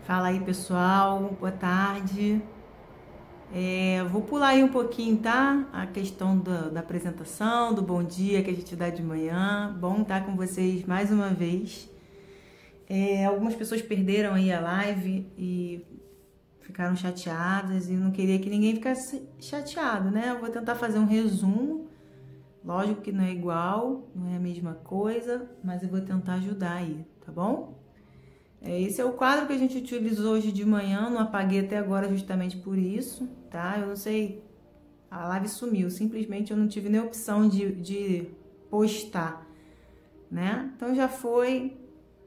Fala aí, pessoal, boa tarde. Vou pular aí um pouquinho, tá? A questão da apresentação, do bom dia que a gente dá de manhã. Bom estar com vocês mais uma vez. Algumas pessoas perderam aí a live e ficaram chateadas e não queria que ninguém ficasse chateado, né? Eu vou tentar fazer um resumo. Lógico que não é igual, não é a mesma coisa, mas eu vou tentar ajudar aí, tá bom? Esse é o quadro que a gente utilizou hoje de manhã, não apaguei até agora justamente por isso, tá? Eu não sei, a live sumiu, simplesmente eu não tive nem opção de postar, né? Então já foi,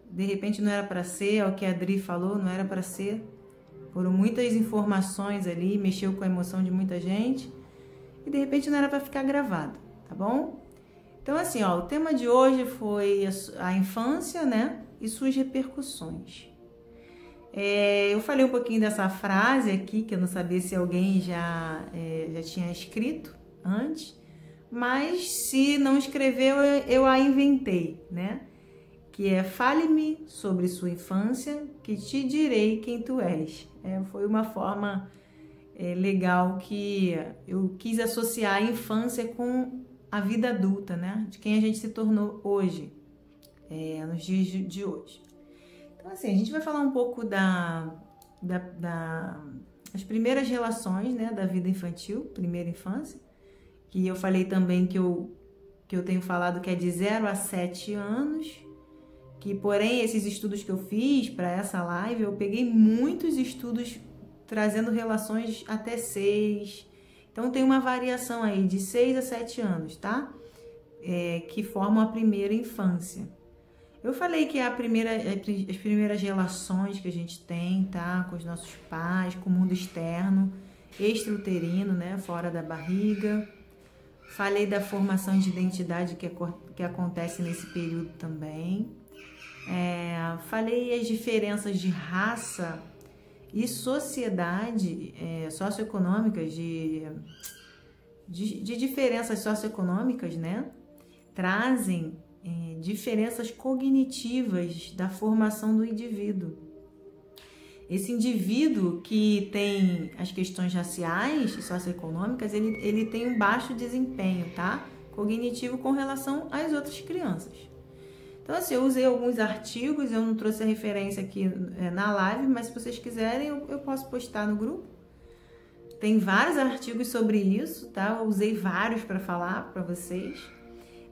de repente não era para ser, é o que a Adri falou, não era para ser. Foram muitas informações ali, mexeu com a emoção de muita gente e de repente não era para ficar gravado, tá bom? Então assim, ó, o tema de hoje foi a infância, né? E suas repercussões. Eu falei um pouquinho dessa frase aqui, que eu não sabia se alguém já tinha escrito antes, mas se não escreveu, eu a inventei, né? Que é: fale-me sobre sua infância, que te direi quem tu és. Foi uma forma legal que eu quis associar a infância com a vida adulta, né? De quem a gente se tornou hoje. Nos dias de hoje. Então, assim, a gente vai falar um pouco das primeiras relações, né, da vida infantil, primeira infância, que eu falei também que eu tenho falado que é de 0 a 7 anos, que, porém, esses estudos que eu fiz para essa live, eu peguei muitos estudos trazendo relações até 6. Então, tem uma variação aí de 6 a 7 anos, tá? Que formam a primeira infância. Eu falei que as primeiras relações que a gente tem, tá? Com os nossos pais, com o mundo externo, extrauterino, né? Fora da barriga. Falei da formação de identidade que acontece nesse período também. Falei as diferenças de raça e sociedade socioeconômicas, de diferenças socioeconômicas, né? Trazem diferenças cognitivas da formação do indivíduo. Esse indivíduo que tem as questões raciais e socioeconômicas, ele tem um baixo desempenho, tá? Cognitivo com relação às outras crianças. Então, assim, eu usei alguns artigos, eu não trouxe a referência aqui na live, mas se vocês quiserem, eu posso postar no grupo. Tem vários artigos sobre isso, tá? Eu usei vários para falar para vocês.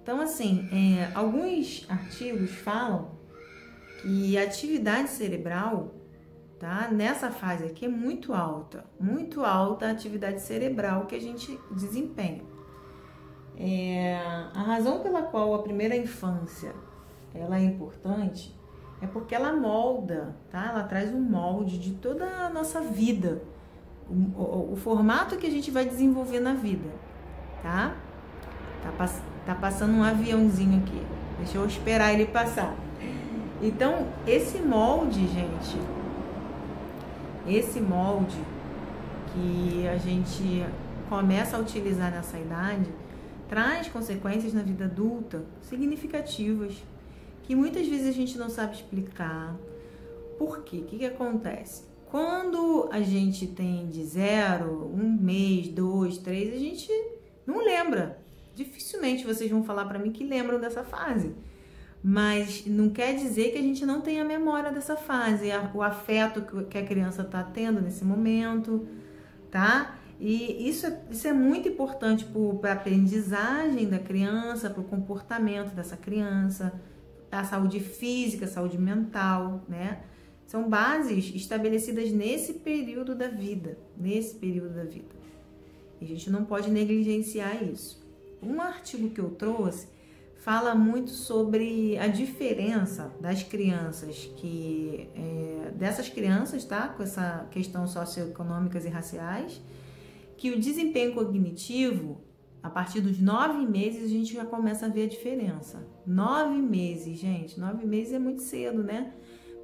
Então, assim, alguns artigos falam que a atividade cerebral, tá, nessa fase aqui é muito alta a atividade cerebral que a gente desempenha. A razão pela qual a primeira infância ela é importante é porque ela molda, tá? Ela traz um molde de toda a nossa vida, o formato que a gente vai desenvolver na vida, tá? Tá passando um aviãozinho aqui. Deixa eu esperar ele passar. Então, esse molde, gente, que a gente começa a utilizar nessa idade, traz consequências na vida adulta significativas, que muitas vezes a gente não sabe explicar. Por quê? O que acontece? Quando a gente tem de 0, 1 mês, 2, 3, a gente não lembra. Dificilmente vocês vão falar para mim que lembram dessa fase, mas não quer dizer que a gente não tenha memória dessa fase, o afeto que a criança está tendo nesse momento, tá? E isso é muito importante para a aprendizagem da criança, para o comportamento dessa criança, a saúde física, a saúde mental, né? São bases estabelecidas nesse período da vida, E a gente não pode negligenciar isso. Um artigo que eu trouxe fala muito sobre a diferença das crianças dessas crianças, tá? Com essa questão socioeconômicas e raciais, que o desempenho cognitivo, a partir dos 9 meses, a gente já começa a ver a diferença. 9 meses, gente, 9 meses é muito cedo, né?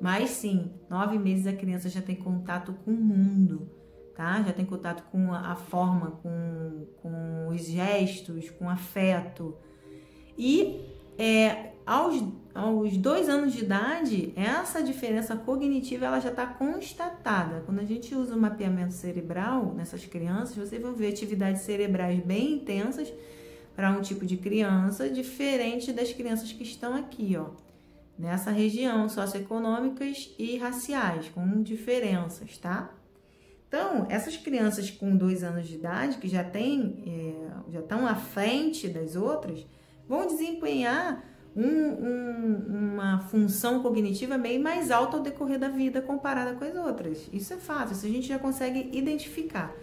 Mas sim, 9 meses a criança já tem contato com o mundo, tá? Já tem contato com a forma, com os gestos, com afeto. E aos 2 anos de idade, essa diferença cognitiva ela já está constatada. Quando a gente usa o mapeamento cerebral nessas crianças, vocês vão ver atividades cerebrais bem intensas para um tipo de criança, diferente das crianças que estão aqui, ó, nessa região, socioeconômicas e raciais, com diferenças, tá? Então, essas crianças com 2 anos de idade, que já estão à frente das outras, vão desempenhar uma função cognitiva bem mais alta ao decorrer da vida comparada com as outras. Isso é fato, isso a gente já consegue identificar,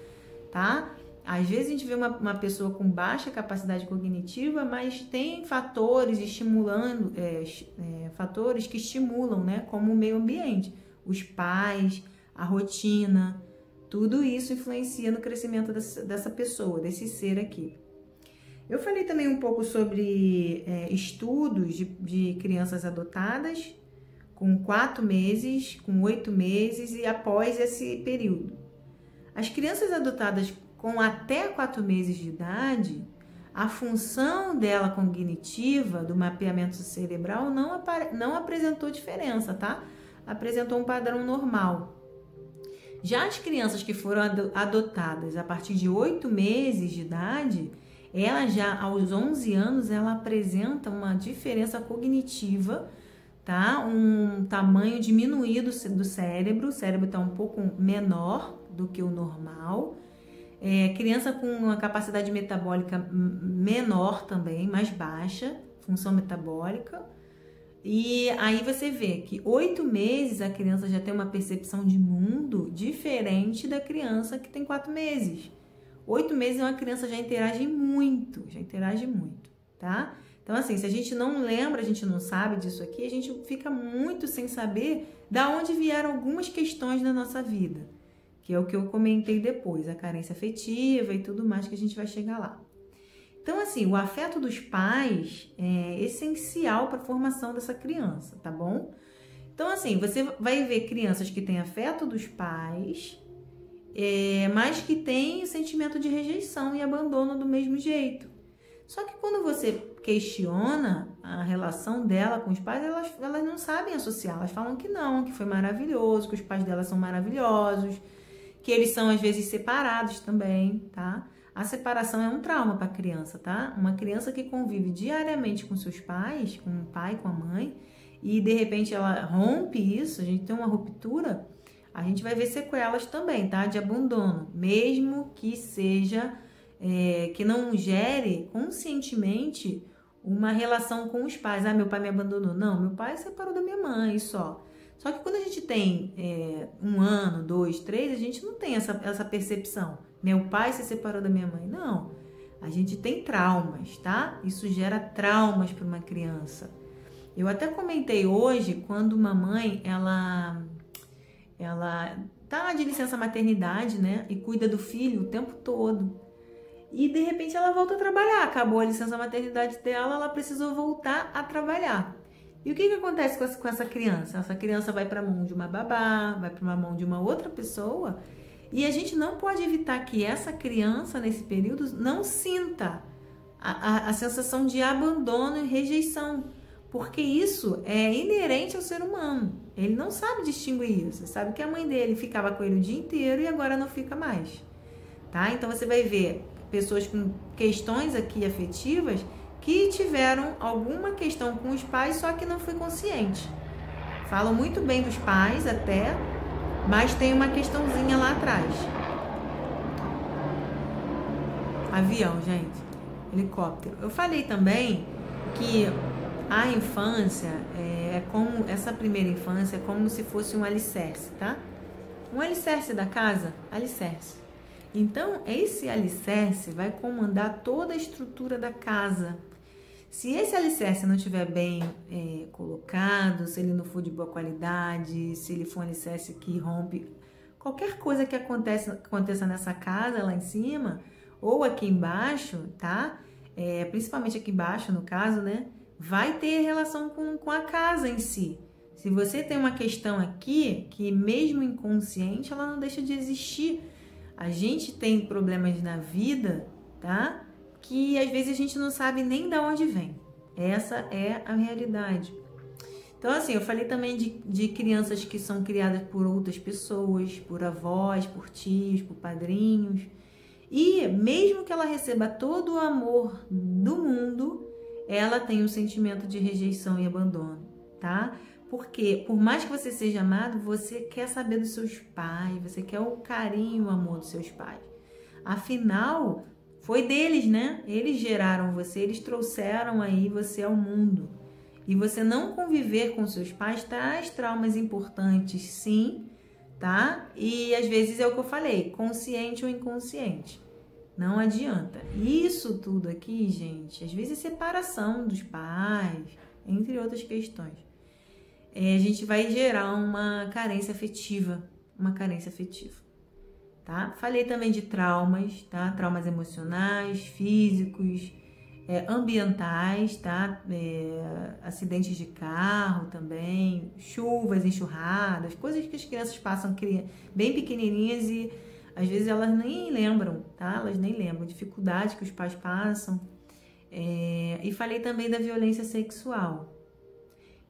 tá? Às vezes a gente vê uma pessoa com baixa capacidade cognitiva, mas tem fatores estimulando, fatores que estimulam, né? Como o meio ambiente, os pais, a rotina, tudo isso influencia no crescimento dessa pessoa, desse ser aqui. Eu falei também um pouco sobre estudos de crianças adotadas com 4 meses, com 8 meses e após esse período. As crianças adotadas com até 4 meses de idade, a função dela cognitiva, do mapeamento cerebral, não apresentou diferença, tá? Apresentou um padrão normal. Já as crianças que foram adotadas a partir de 8 meses de idade, ela já aos 11 anos, ela apresenta uma diferença cognitiva, tá? Um tamanho diminuído do cérebro, o cérebro está um pouco menor do que o normal. Criança com uma capacidade metabólica menor também, mais baixa, função metabólica. E aí você vê que 8 meses a criança já tem uma percepção de mundo diferente da criança que tem 4 meses. 8 meses uma criança já interage muito, tá? Então assim, se a gente não lembra, a gente não sabe disso aqui, a gente fica muito sem saber da onde vieram algumas questões na nossa vida, que é o que eu comentei depois, a carência afetiva e tudo mais que a gente vai chegar lá. Então, assim, o afeto dos pais é essencial para a formação dessa criança, tá bom? Então, assim, você vai ver crianças que têm afeto dos pais, mas que têm sentimento de rejeição e abandono do mesmo jeito. Só que quando você questiona a relação dela com os pais, elas não sabem associar, elas falam que não, que foi maravilhoso, que os pais dela são maravilhosos, que eles são às vezes separados também, tá? A separação é um trauma para a criança, tá? Uma criança que convive diariamente com seus pais, com o pai, com a mãe, e de repente ela rompe isso, a gente tem uma ruptura, a gente vai ver sequelas também, tá? De abandono, mesmo que seja, que não gere conscientemente uma relação com os pais. Ah, meu pai me abandonou. Não, meu pai separou da minha mãe só. Só que quando a gente tem 1 ano, 2, 3, a gente não tem essa percepção. Meu pai se separou da minha mãe. Não, a gente tem traumas, tá? Isso gera traumas para uma criança. Eu até comentei hoje, quando uma mãe, ela tá de licença maternidade, né? E cuida do filho o tempo todo. E de repente ela volta a trabalhar. Acabou a licença maternidade dela, ela precisou voltar a trabalhar. E o que acontece com essa criança? Essa criança vai para a mão de uma babá, vai para a mão de uma outra pessoa, e a gente não pode evitar que essa criança, nesse período, não sinta a sensação de abandono e rejeição, porque isso é inerente ao ser humano. Ele não sabe distinguir isso. Sabe que a mãe dele ficava com ele o dia inteiro e agora não fica mais, tá? Então você vai ver pessoas com questões aqui afetivas que tiveram alguma questão com os pais, só que não foi consciente. Falam muito bem dos pais até, mas tem uma questãozinha lá atrás. Avião, gente. Helicóptero. Eu falei também que a infância como essa primeira infância é como se fosse um alicerce, tá? Um alicerce da casa, alicerce. Então, esse alicerce vai comandar toda a estrutura da casa. Se esse alicerce não estiver bem colocado, se ele não for de boa qualidade, se ele for um alicerce que rompe, qualquer coisa que aconteça nessa casa lá em cima ou aqui embaixo, tá? Principalmente aqui embaixo, no caso, né? Vai ter relação com a casa em si. Se você tem uma questão aqui, que mesmo inconsciente, ela não deixa de existir. A gente tem problemas na vida, tá? Que às vezes a gente não sabe nem de onde vem. Essa é a realidade. Então, assim, eu falei também de crianças que são criadas por outras pessoas, por avós, por tios, por padrinhos. E mesmo que ela receba todo o amor do mundo, ela tem um sentimento de rejeição e abandono, tá? Porque por mais que você seja amado, você quer saber dos seus pais, você quer o carinho, o amor dos seus pais. Afinal, foi deles, né? Eles geraram você, eles trouxeram aí você ao mundo. E você não conviver com seus pais traz traumas importantes, sim, tá? E às vezes é o que eu falei, consciente ou inconsciente. Não adianta. Isso tudo aqui, gente, às vezes é separação dos pais, entre outras questões. A gente vai gerar uma carência afetiva, tá? Falei também de traumas, tá? Traumas emocionais, físicos, ambientais, tá? Acidentes de carro também, chuvas, enxurradas, coisas que as crianças passam bem pequenininhas e às vezes elas nem lembram, tá? Elas nem lembram, dificuldades que os pais passam. E falei também da violência sexual,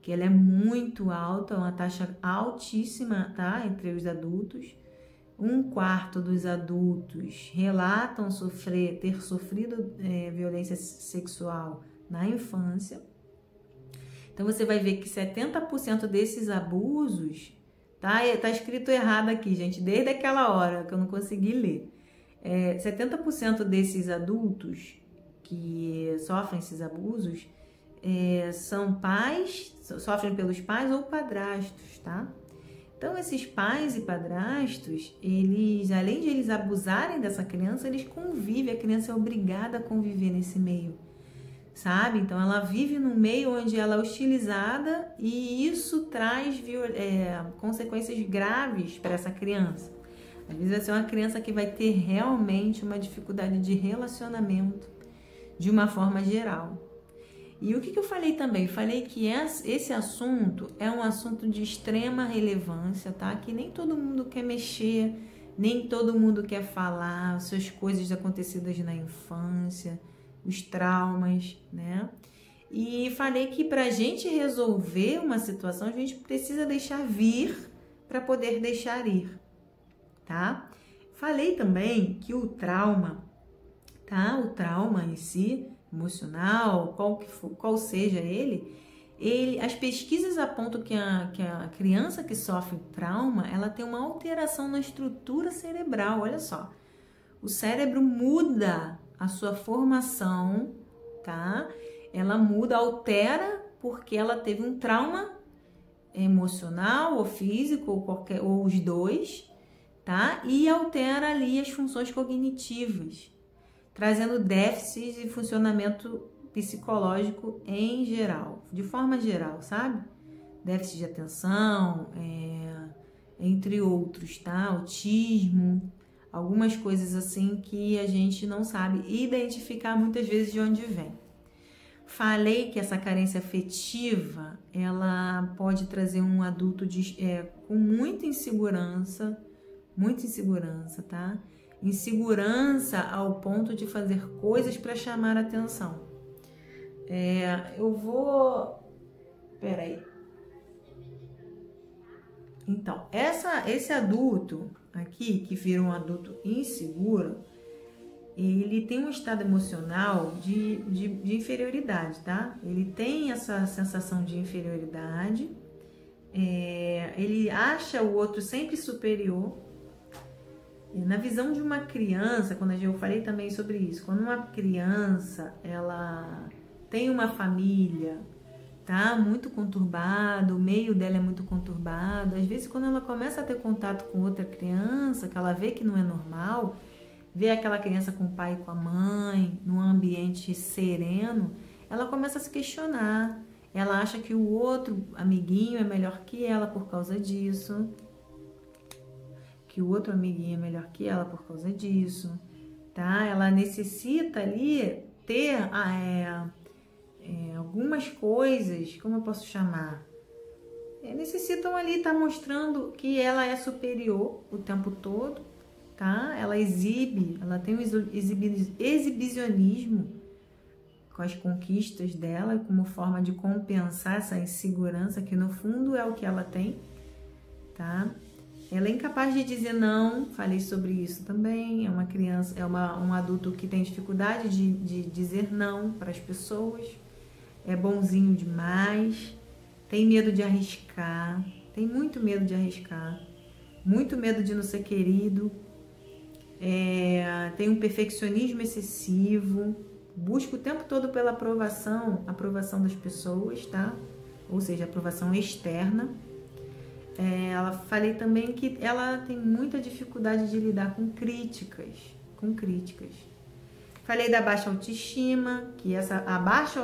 que ela é muito alta, uma taxa altíssima, tá? Entre os adultos. 1/4 dos adultos relatam ter sofrido violência sexual na infância. Então, você vai ver que 70% desses abusos, tá escrito errado aqui, gente, desde aquela hora que eu não consegui ler. 70% desses adultos que sofrem esses abusos são pais, sofrem pelos pais ou padrastos, tá? Então, esses pais e padrastos, eles, além de eles abusarem dessa criança, eles convivem, a criança é obrigada a conviver nesse meio, sabe? Então, ela vive num meio onde ela é hostilizada e isso traz consequências graves para essa criança. Às vezes vai ser uma criança que vai ter realmente uma dificuldade de relacionamento de uma forma geral. E o que eu falei também? Falei que esse assunto é um assunto de extrema relevância, tá? Que nem todo mundo quer mexer, nem todo mundo quer falar as suas coisas acontecidas na infância, os traumas, né? E falei que pra gente resolver uma situação, a gente precisa deixar vir para poder deixar ir, tá? Falei também que o trauma, tá? O trauma em si, emocional, qual seja ele, as pesquisas apontam que a criança que sofre trauma, ela tem uma alteração na estrutura cerebral, olha só. O cérebro muda a sua formação, tá? Ela muda, altera, porque ela teve um trauma emocional ou físico, ou os dois, tá? E altera ali as funções cognitivas, trazendo déficits de funcionamento psicológico em geral, de forma geral, sabe? Déficit de atenção, entre outros, tá? Autismo, algumas coisas assim que a gente não sabe identificar muitas vezes de onde vem. Falei que essa carência afetiva, ela pode trazer um adulto com muita insegurança, tá? Insegurança ao ponto de fazer coisas para chamar atenção. Peraí. Então, esse adulto aqui, que vira um adulto inseguro, ele tem um estado emocional de inferioridade, tá? Ele tem essa sensação de inferioridade, ele acha o outro sempre superior. Na visão de uma criança, quando eu falei também sobre isso, quando uma criança ela tem uma família, tá, muito conturbado, o meio dela é muito conturbado, às vezes quando ela começa a ter contato com outra criança, que ela vê que não é normal, vê aquela criança com o pai e com a mãe, num ambiente sereno, ela começa a se questionar, ela acha que o outro amiguinho é melhor que ela por causa disso, que o outro amiguinho é melhor que ela por causa disso, tá? Ela necessita ali ter algumas coisas, como eu posso chamar? Necessitam ali estar mostrando que ela é superior o tempo todo, tá? Ela tem um exibicionismo com as conquistas dela, como forma de compensar essa insegurança, que no fundo é o que ela tem, tá? Ela é incapaz de dizer não, falei sobre isso também. É uma criança, um adulto que tem dificuldade de dizer não para as pessoas, é bonzinho demais, tem medo de arriscar, tem muito medo de arriscar, muito medo de não ser querido, tem um perfeccionismo excessivo, busca o tempo todo pela aprovação das pessoas, tá? Ou seja, aprovação externa. Ela falei também que ela tem muita dificuldade de lidar com críticas, Falei da baixa autoestima, que a baixa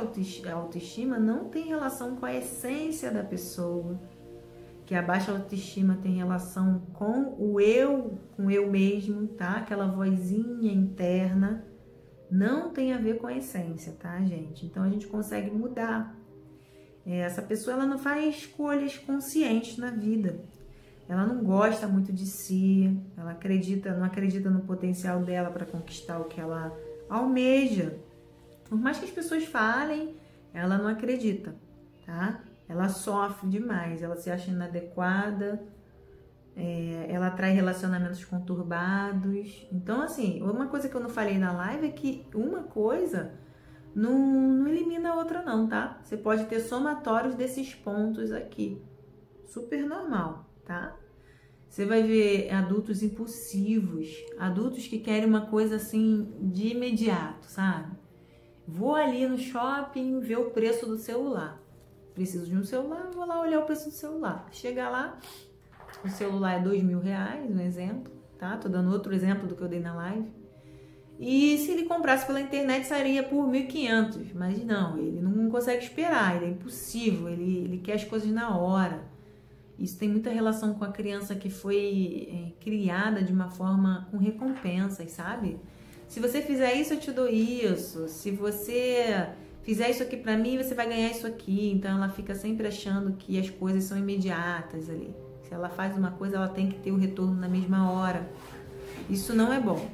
autoestima não tem relação com a essência da pessoa, que a baixa autoestima tem relação com o eu mesmo, tá? Aquela vozinha interna não tem a ver com a essência, tá, gente? Então a gente consegue mudar. Essa pessoa, ela não faz escolhas conscientes na vida. Ela não gosta muito de si, ela não acredita no potencial dela para conquistar o que ela almeja. Por mais que as pessoas falem, ela não acredita, tá? Ela sofre demais, ela se acha inadequada, ela atrai relacionamentos conturbados. Então, assim, uma coisa que eu não falei na live é que uma coisa não elimina a outra não, tá? Você pode ter somatórios desses pontos aqui. Super normal, tá? Você vai ver adultos impulsivos, adultos que querem uma coisa assim de imediato, sabe? Vou ali no shopping ver o preço do celular. Preciso de um celular, vou lá olhar o preço do celular. Chega lá, o celular é R$2.000, um exemplo, tá? Tô dando outro exemplo do que eu dei na live. E se ele comprasse pela internet, sairia por 1.500, mas não, ele não consegue esperar, ele é impossível, ele quer as coisas na hora. Isso tem muita relação com a criança que foi criada de uma forma com recompensas, sabe? Se você fizer isso, eu te dou isso. Se você fizer isso aqui pra mim, você vai ganhar isso aqui. Então ela fica sempre achando que as coisas são imediatas ali. Se ela faz uma coisa, ela tem que ter o retorno na mesma hora. Isso não é bom,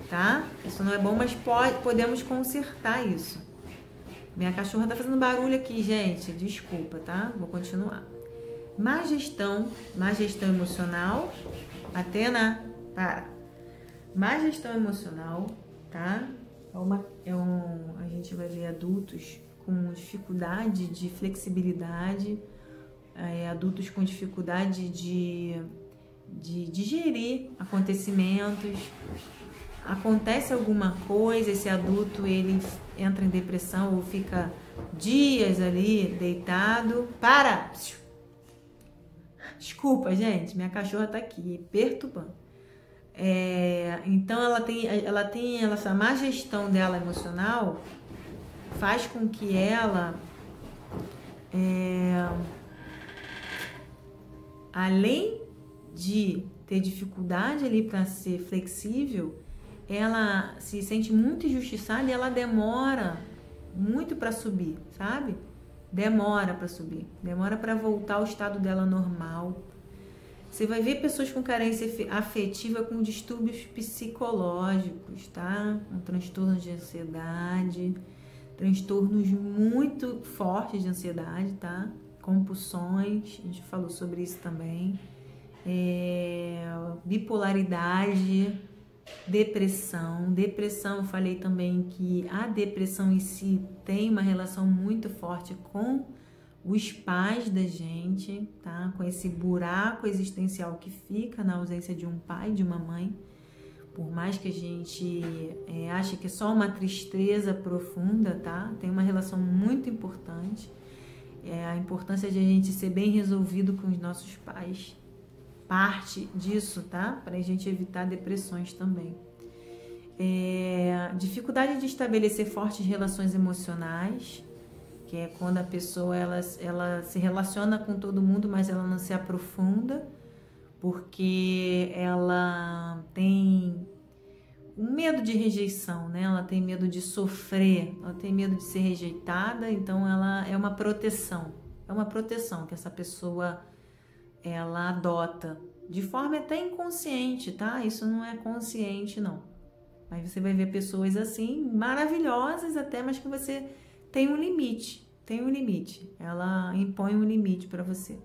tá? Isso não é bom, mas podemos consertar isso. Minha cachorra tá fazendo barulho aqui, gente. Desculpa, tá? Vou continuar. Má gestão emocional. Atena, para. Má gestão emocional, tá? A gente vai ver adultos com dificuldade de flexibilidade, adultos com dificuldade de digerir acontecimentos. Acontece alguma coisa, esse adulto ele entra em depressão ou fica dias ali deitado. Para! Desculpa, gente, minha cachorra tá aqui perturbando. Então ela tem essa má gestão dela emocional, faz com que ela além de ter dificuldade ali para ser flexível, ela se sente muito injustiçada e ela demora muito para subir, sabe? Demora para subir, demora para voltar ao estado dela normal. Você vai ver pessoas com carência afetiva com distúrbios psicológicos, tá? Com transtornos de ansiedade, transtornos muito fortes de ansiedade, tá? Compulsões, a gente falou sobre isso também. Bipolaridade, depressão. Depressão, eu falei também que a depressão em si tem uma relação muito forte com os pais da gente, tá? Com esse buraco existencial que fica na ausência de um pai, de uma mãe. Por mais que a gente ache que é só uma tristeza profunda, tá? Tem uma relação muito importante. A importância de a gente ser bem resolvido com os nossos pais. Parte disso, tá? Para a gente evitar depressões também. Dificuldade de estabelecer fortes relações emocionais, que é quando a pessoa ela se relaciona com todo mundo, mas ela não se aprofunda, porque ela tem um medo de rejeição, né? Ela tem medo de sofrer, ela tem medo de ser rejeitada, então ela é uma proteção que essa pessoa ela adota de forma até inconsciente, tá? Isso não é consciente, não. Mas você vai ver pessoas assim, maravilhosas até, mas que você tem um limite. Tem um limite. Ela impõe um limite para você.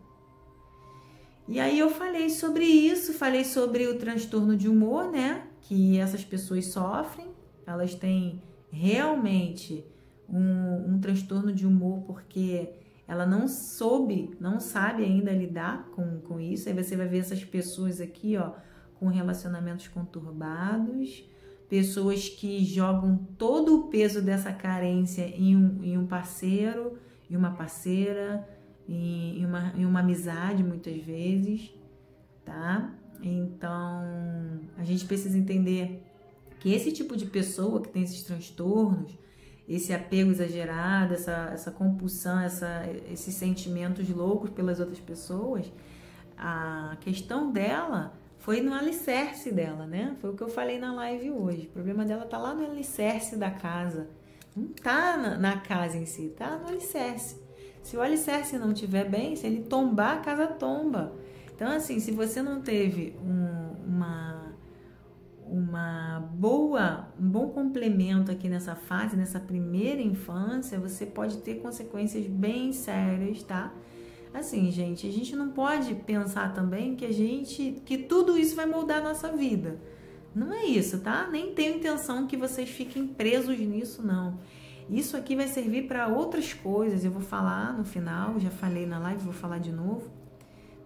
E aí eu falei sobre isso, falei sobre o transtorno de humor, né? Que essas pessoas sofrem. Elas têm realmente um transtorno de humor porque ela não sabe ainda lidar com isso. Aí você vai ver essas pessoas aqui, ó, com relacionamentos conturbados, pessoas que jogam todo o peso dessa carência em um parceiro, em uma parceira, em uma amizade, muitas vezes, tá? Então, a gente precisa entender que esse tipo de pessoa que tem esses transtornos, esse apego exagerado, essa compulsão, esses sentimentos loucos pelas outras pessoas, a questão dela foi no alicerce dela, né? Foi o que eu falei na live hoje. O problema dela tá lá no alicerce da casa. Não tá na casa em si, tá no alicerce. Se o alicerce não estiver bem, se ele tombar, a casa tomba. Então, assim, se você não teve um bom complemento aqui nessa fase, nessa primeira infância, você pode ter consequências bem sérias, tá? Assim, gente, a gente não pode pensar também que tudo isso vai moldar a nossa vida. Não é isso, tá? Nem tenho intenção que vocês fiquem presos nisso, não. Isso aqui vai servir para outras coisas. Eu vou falar no final, já falei na live, vou falar de novo,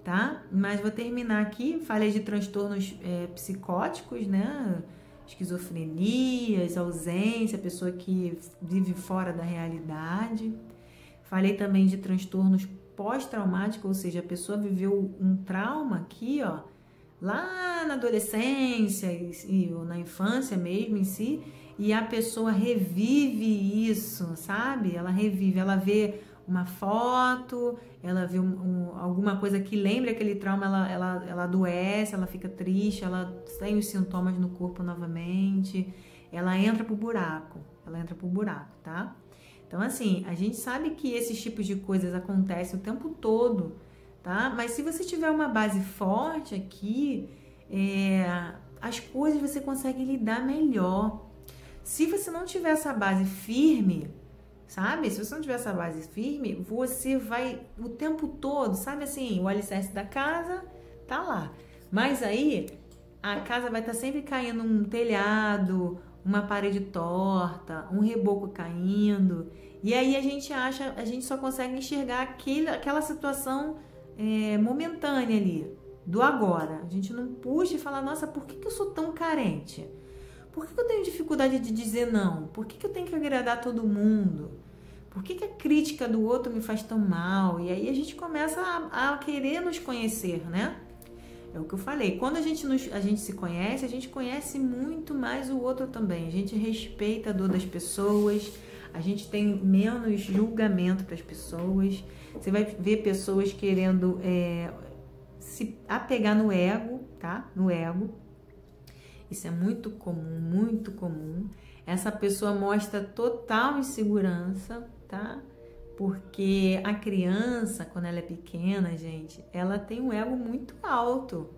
tá? Mas vou terminar aqui. Falei de transtornos psicóticos, né? Esquizofrenias, ausência, pessoa que vive fora da realidade. Falei também de transtornos pós-traumáticos, ou seja, a pessoa viveu um trauma aqui, ó, lá na adolescência ou na infância mesmo em si, e a pessoa revive isso, sabe? Ela revive, ela vê uma foto, ela vê alguma coisa que lembra aquele trauma, ela adoece, ela fica triste, ela tem os sintomas no corpo novamente, ela entra pro buraco, tá? Então, assim, a gente sabe que esses tipos de coisas acontecem o tempo todo, tá? Mas se você tiver uma base forte aqui, as coisas você consegue lidar melhor. Se você não tiver essa base firme, sabe? Se você não tiver essa base firme, você vai o tempo todo, sabe assim, o alicerce da casa tá lá. Mas aí, a casa vai estar sempre caindo um telhado, uma parede torta, um reboco caindo, e aí a gente só consegue enxergar aquela situação momentânea ali, do agora. A gente não puxa e fala, nossa, por que eu sou tão carente? Por que eu tenho dificuldade de dizer não? Por que eu tenho que agradar todo mundo? Por que a crítica do outro me faz tão mal? E aí a gente começa a querer nos conhecer, né? É o que eu falei, quando a gente se conhece, a gente conhece muito mais o outro também. A gente respeita a dor das pessoas, a gente tem menos julgamento para as pessoas. Você vai ver pessoas querendo se apegar no ego, tá? No ego. Isso é muito comum, muito comum. Essa pessoa mostra total insegurança, tá? Porque a criança, quando ela é pequena, gente, ela tem um ego muito alto.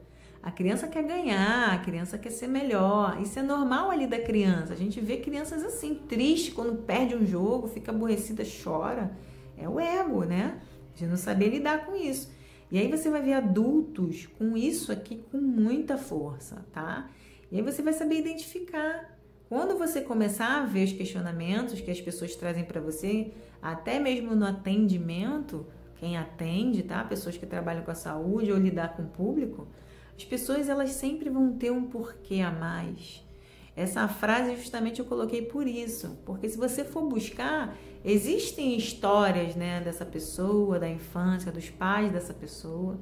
A criança quer ganhar, a criança quer ser melhor. Isso é normal ali da criança. A gente vê crianças assim, tristes quando perde um jogo, fica aborrecida, chora. É o ego, né? De não saber lidar com isso. E aí você vai ver adultos com isso aqui com muita força, tá? E aí você vai saber identificar. Quando você começar a ver os questionamentos que as pessoas trazem para você, até mesmo no atendimento, quem atende, tá? Pessoas que trabalham com a saúde ou lidar com o público, as pessoas elas sempre vão ter um porquê a mais. Essa frase justamente eu coloquei por isso, porque se você for buscar, existem histórias, né, dessa pessoa, da infância, dos pais dessa pessoa.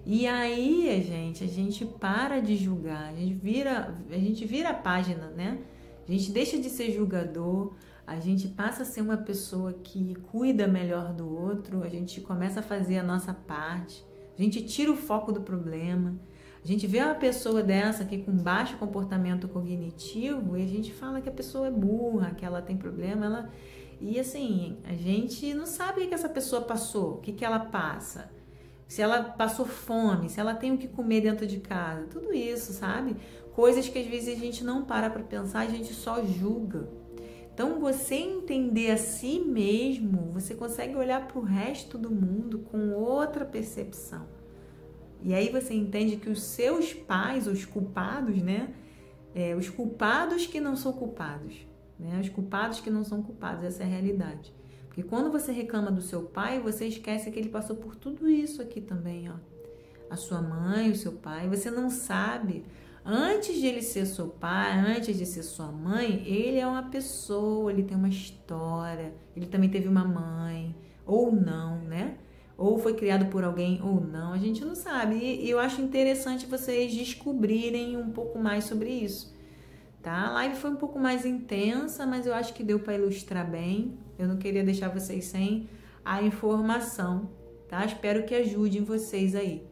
E aí, a gente para de julgar, a gente vira a página, né? A gente deixa de ser julgador, a gente passa a ser uma pessoa que cuida melhor do outro, a gente começa a fazer a nossa parte, a gente tira o foco do problema, a gente vê uma pessoa dessa aqui com baixo comportamento cognitivo e a gente fala que a pessoa é burra, que ela tem problema, e assim, a gente não sabe o que essa pessoa passou, o que ela passa. se ela passou fome, se ela tem o que comer dentro de casa, tudo isso, sabe? Coisas que às vezes a gente não para pensar, a gente só julga. Então, você entender a si mesmo, você consegue olhar para o resto do mundo com outra percepção. E aí você entende que os seus pais, os culpados, né? Os culpados que não são culpados, né? Os culpados que não são culpados, essa é a realidade. Porque quando você reclama do seu pai, você esquece que ele passou por tudo isso aqui também, ó. A sua mãe, o seu pai, você não sabe. Antes de ele ser seu pai, antes de ser sua mãe, ele é uma pessoa, ele tem uma história, ele também teve uma mãe, ou não, né? Ou foi criado por alguém ou não, a gente não sabe. E eu acho interessante vocês descobrirem um pouco mais sobre isso, tá? A live foi um pouco mais intensa, mas eu acho que deu para ilustrar bem. Eu não queria deixar vocês sem a informação, tá? Espero que ajudem vocês aí.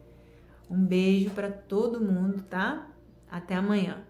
Um beijo para todo mundo, tá? Até amanhã.